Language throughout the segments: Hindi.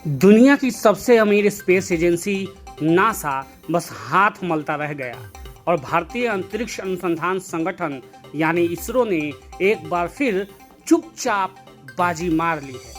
दुनिया की सबसे अमीर स्पेस एजेंसी नासा बस हाथ मलता रह गया और भारतीय अंतरिक्ष अनुसंधान संगठन यानी इसरो ने एक बार फिर चुपचाप बाजी मार ली है।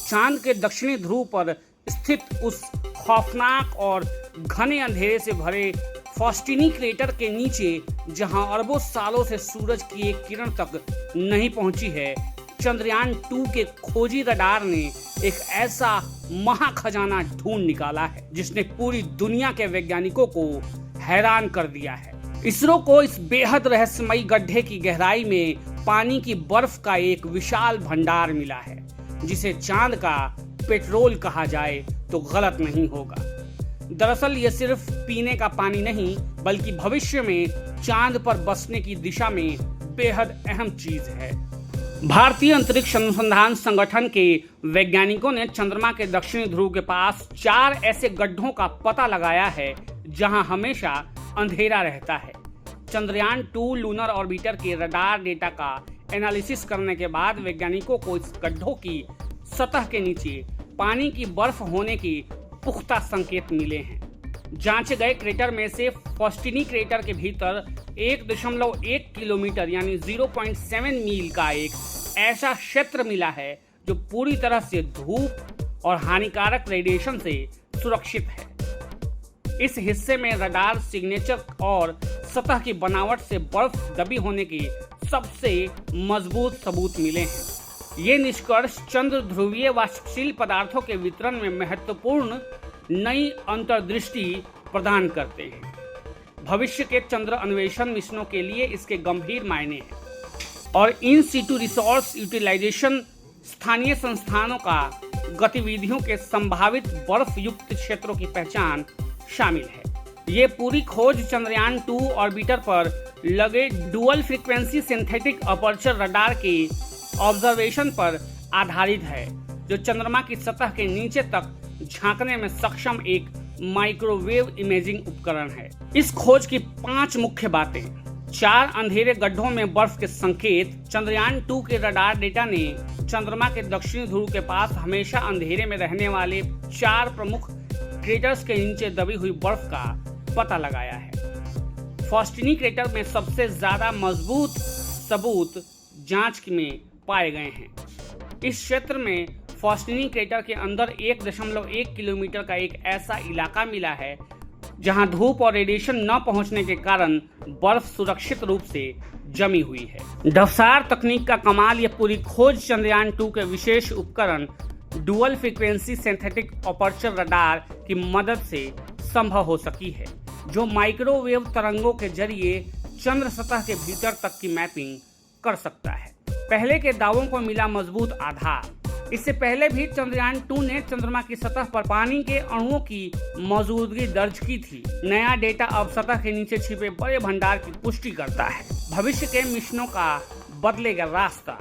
चांद के दक्षिणी ध्रुव पर स्थित उस खौफनाक और घने अंधेरे से भरे फॉस्टिनी क्रेटर के नीचे, जहां अरबों सालों से सूरज की एक किरण तक नहीं पहुंची है, चंद्रयान 2 के खोजी रडार ने एक ऐसा महाखजाना ढूंढ निकाला है जिसने पूरी दुनिया के वैज्ञानिकों को हैरान कर दिया है। इसरो को इस बेहद रहस्यमयी गड्ढे की गहराई में पानी की बर्फ का एक विशाल भंडार मिला है, जिसे चांद का पेट्रोल कहा जाए तो गलत नहीं होगा। दरअसल ये सिर्फ पीने का पानी नहीं, बल्कि भविष्य में चांद पर बसने की दिशा में बेहद अहम चीज है। भारतीय अंतरिक्ष अनुसंधान संगठन के वैज्ञानिकों ने चंद्रमा के दक्षिणी ध्रुव के पास 4 ऐसे गड्ढों का पता लगाया है जहां हमेशा अंधेरा रहता है। चंद्रयान 2 लूनर ऑर्बिटर के रडार डेटा का एनालिसिस करने के बाद वैज्ञानिकों को इस गड्ढों की सतह के नीचे पानी की बर्फ होने के पुख्ता संकेत मिले हैं। जांचे गए क्रेटर में से फॉस्टिनी क्रेटर के भीतर 1.1 किलोमीटर यानी 0.7 मील का एक ऐसा क्षेत्र मिला है जो पूरी तरह से धूप और हानिकारक रेडिएशन से सुरक्षित है। इस हिस्से में रडार सिग्नेचर और सतह की बनावट से बर्फ दबी होने के सबसे मजबूत सबूत मिले हैं। ये निष्कर्ष चंद्र ध्रुवीय वाष्पशील पदार्थों के वितरण में महत्वपूर्ण नई अंतर्दृष्टि प्रदान करते हैं। भविष्य के चंद्र अन्वेषण मिशनों के लिए इसके गंभीर मायने हैं और इन सीटू रिसोर्स यूटिलाइजेशन स्थानीय संस्थानों का गतिविधियों के संभावित बर्फ युक्त क्षेत्रों की पहचान शामिल है। ये पूरी खोज चंद्रयान 2 ऑर्बिटर पर लगे dual frequency synthetic aperture radar के ऑब्जर्वेशन पर आधारित है, जो चंद्रमा की सतह के नीचे तक झांकने में सक्षम एक माइक्रोवेव इमेजिंग उपकरण है। इस खोज की 5 मुख्य बातें: 4 अंधेरे गड्ढों में बर्फ के संकेत। चंद्रयान 2 के रडार डेटा ने चंद्रमा के दक्षिणी ध्रुव के पास हमेशा अंधेरे में रहने वाले 4 प्रमुख क्रेटर्स के नीचे दबी हुई बर्फ का पता लगाया है। फॉस्टिनी क्रेटर में सबसे ज्यादा मजबूत सबूत जांच में पाए गए हैं। इस क्षेत्र में फॉस्टिनी क्रेटर के अंदर 1.1 किलोमीटर का एक ऐसा इलाका मिला है जहां धूप और रेडिएशन न पहुंचने के कारण बर्फ सुरक्षित रूप से जमी हुई है। डफसार तकनीक का कमाल, यह पूरी खोज चंद्रयान 2 के विशेष उपकरण dual frequency synthetic aperture radar की मदद से संभव हो सकी है, जो माइक्रोवेव तरंगों के जरिए चंद्र सतह के भीतर तक की मैपिंग कर सकता है। पहले के दावों को मिला मजबूत आधार। इससे पहले भी चंद्रयान 2 ने चंद्रमा की सतह पर पानी के अणुओं की मौजूदगी दर्ज की थी। नया डेटा अब सतह के नीचे छिपे बड़े भंडार की पुष्टि करता है। भविष्य के मिशनों का बदलेगा रास्ता।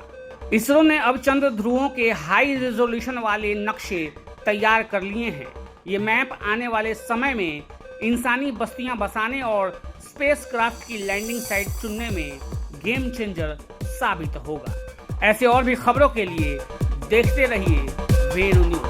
इसरो ने अब चंद्र ध्रुवों के हाई रेजोल्यूशन वाले नक्शे तैयार कर लिए हैं। ये मैप आने वाले समय में इंसानी बस्तियां बसाने और स्पेसक्राफ्ट की लैंडिंग साइट चुनने में गेम चेंजर साबित होगा। ऐसे और भी खबरों के लिए देखते रहिए वेणु न्यूज।